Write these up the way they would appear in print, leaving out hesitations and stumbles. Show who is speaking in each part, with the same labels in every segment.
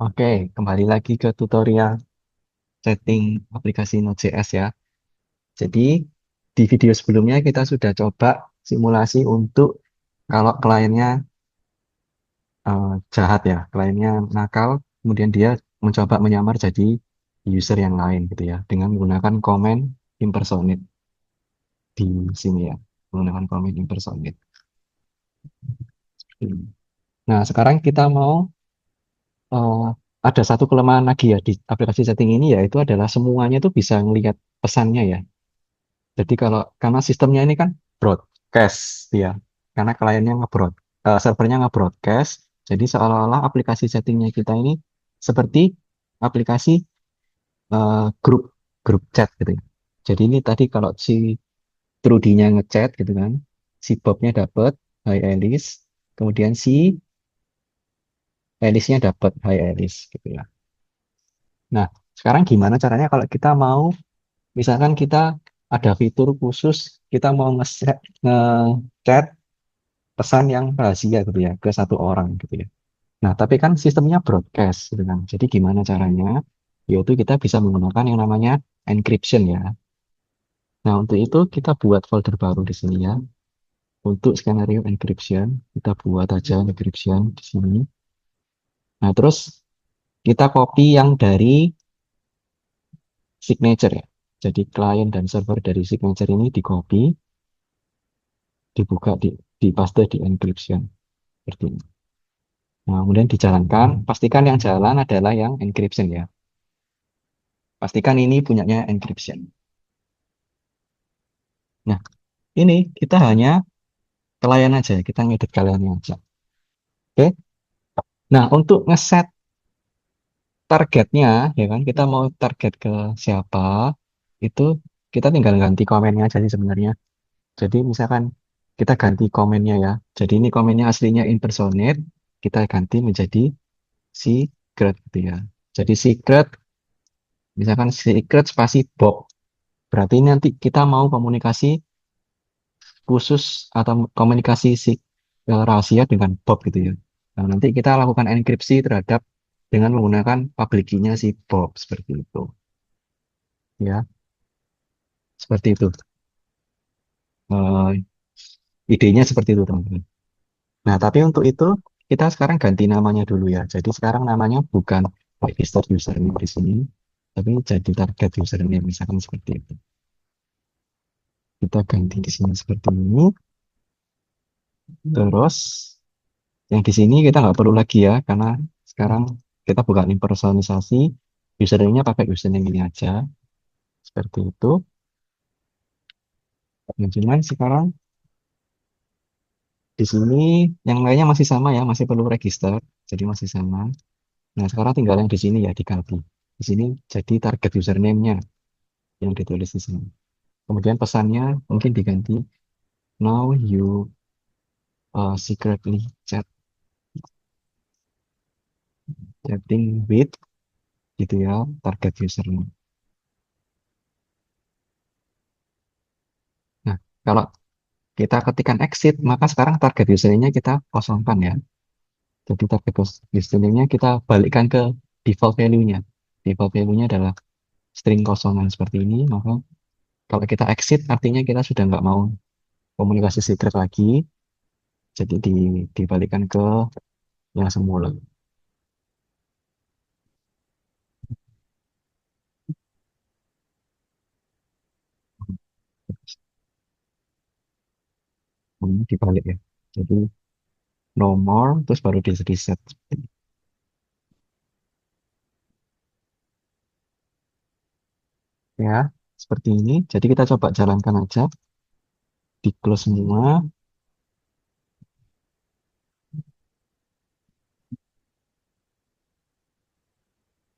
Speaker 1: Oke, kembali lagi ke tutorial setting aplikasi Node.js ya. Jadi, di video sebelumnya kita sudah coba simulasi untuk kalau kliennya jahat ya, kliennya nakal, kemudian dia mencoba menyamar jadi user yang lain gitu ya, dengan menggunakan komen impersonate di sini ya, menggunakan komen impersonate. Nah, sekarang kita mau eh, ada satu kelemahan lagi ya di aplikasi setting ini, yaitu adalah semuanya itu bisa ngelihat pesannya ya. Jadi kalau karena sistemnya ini kan broadcast ya, karena kliennya servernya nge-broadcast, jadi seolah-olah aplikasi settingnya kita ini seperti aplikasi grup grup chat gitu ya. Jadi ini tadi kalau si Trudy-nya ngechat gitu kan, si Bob-nya dapet Hi Alice, kemudian si Alice-nya dapet Hi Alice gitu ya. Nah, sekarang gimana caranya kalau kita mau, misalkan kita ada fitur khusus, kita mau nge-chat pesan yang rahasia gitu ya ke satu orang gitu ya. Nah, tapi kan sistemnya broadcast gitu kan. Jadi gimana caranya? Yaitu kita bisa menggunakan yang namanya encryption ya. Nah, untuk itu kita buat folder baru di sini ya. Untuk skenario encryption, kita buat aja encryption di sini. Nah, terus kita copy yang dari signature ya. Jadi client dan server dari signature ini di copy, dibuka, di paste di encryption seperti ini. Nah, kemudian dijalankan, pastikan yang jalan adalah yang encryption ya. Pastikan ini punyanya encryption. Nah, ini kita hanya klien aja, kita ngedit kliennya aja. Oke. Nah, untuk ngeset targetnya, ya kan, kita mau target ke siapa, itu kita tinggal ganti komennya aja sih sebenarnya. Jadi misalkan kita ganti komennya ya. Jadi ini komennya aslinya impersonate, kita ganti menjadi secret gitu ya. Jadi secret, misalkan secret spasi Bob. Berarti ini nanti kita mau komunikasi khusus atau komunikasi rahasia dengan Bob gitu ya. Nah, nanti kita lakukan enkripsi terhadap dengan menggunakan public key-nya si Bob seperti itu. Ya, seperti itu. Eh, idenya seperti itu, teman-teman. Nah, tapi untuk itu kita sekarang ganti namanya dulu ya. Jadi sekarang namanya bukan register username di sini, tapi jadi target username misalkan seperti itu. Kita ganti di sini seperti ini. Terus yang di sini kita nggak perlu lagi ya, karena sekarang kita bukan impersonalisasi, username-nya pakai username ini aja, seperti itu. Nah, cuman sekarang di sini yang lainnya masih sama ya, masih perlu register, jadi masih sama. Nah, sekarang tinggal yang di sini ya diganti. Di sini jadi target username-nya yang ditulis di sini. Kemudian pesannya mungkin diganti, now you secretly chatting with gitu ya, target username. Nah, kalau kita ketikkan exit, maka sekarang target username-nya kita kosongkan ya. Jadi target username-nya kita balikkan ke default value-nya. Default value-nya adalah string kosongan seperti ini, maka kalau kita exit artinya kita sudah nggak mau komunikasi secret lagi, jadi dibalikkan ke yang semula. Ini dibalik ya. Jadi no more, terus baru di reset. Ya, seperti ini. Jadi kita coba jalankan aja, di close semua.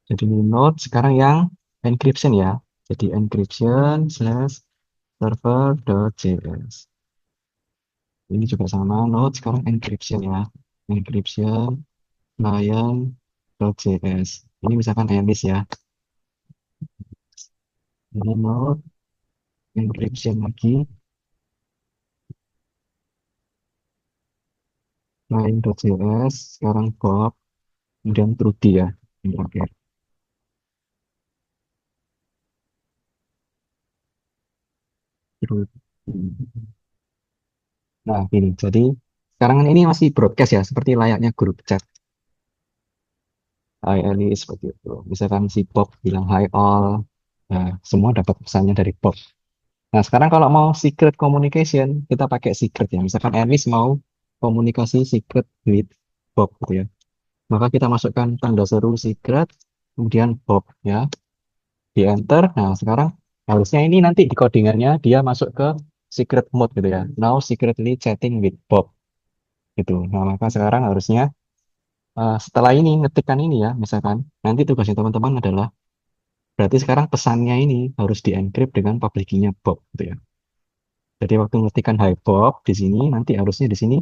Speaker 1: Jadi ini node sekarang yang encryption ya. Jadi encryption slash server.js. Ini juga sama node sekarang encryption ya. Encryption client.js. Ini misalkan Alice ya. Ini node encryption lagi client.js. Sekarang Bob, kemudian Trudy ya. Oke. Terus. Nah, gini. Jadi sekarang kan ini masih broadcast ya, seperti layaknya grup chat. Hai Elis, seperti itu. Misalkan si Bob bilang hi all, nah, semua dapat pesannya dari Bob. Nah, sekarang kalau mau secret communication, kita pakai secret ya. Misalkan Elis mau komunikasi secret with Bob gitu ya. Maka kita masukkan tanda seru secret, kemudian Bob ya, di enter. Nah, sekarang harusnya ini nanti di codingannya dia masuk ke secret mode gitu ya. Now secretly chatting with Bob gitu. Nah, maka sekarang harusnya setelah ini ngetikkan ini ya, misalkan nanti tugasnya teman-teman adalah berarti sekarang pesannya ini harus di-encrypt dengan public key-nya Bob gitu ya. Jadi waktu ngetikkan hi Bob di sini nanti harusnya di sini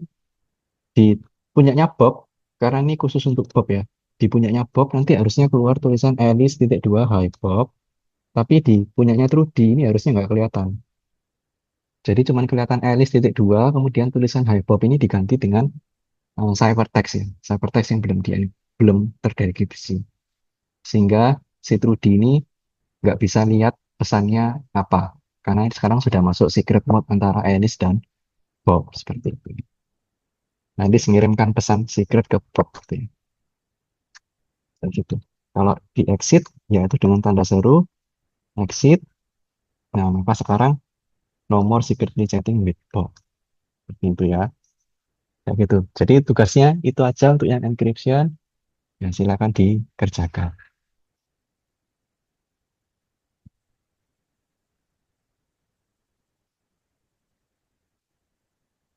Speaker 1: di punyanya Bob karena ini khusus untuk Bob ya. Di punyanya Bob nanti harusnya keluar tulisan Alice titik dua hi Bob, tapi di punyanya Trudy ini harusnya nggak kelihatan. Jadi cuman kelihatan Alice titik dua, kemudian tulisan hi Bob ini diganti dengan ciphertext ya, ciphertext yang belum terdeteksi. Sehingga si Trudy ini nggak bisa lihat pesannya apa, karena sekarang sudah masuk secret mode antara Alice dan Bob seperti itu. Nanti mengirimkan pesan secret ke Bob gitu ya. Dan gitu. Kalau di exit, yaitu dengan tanda seru, exit. Nah, maka sekarang nomor secretly chatting with Bob. Seperti itu ya. Kayak gitu. Jadi tugasnya itu aja untuk yang encryption. Ya, silakan dikerjakan.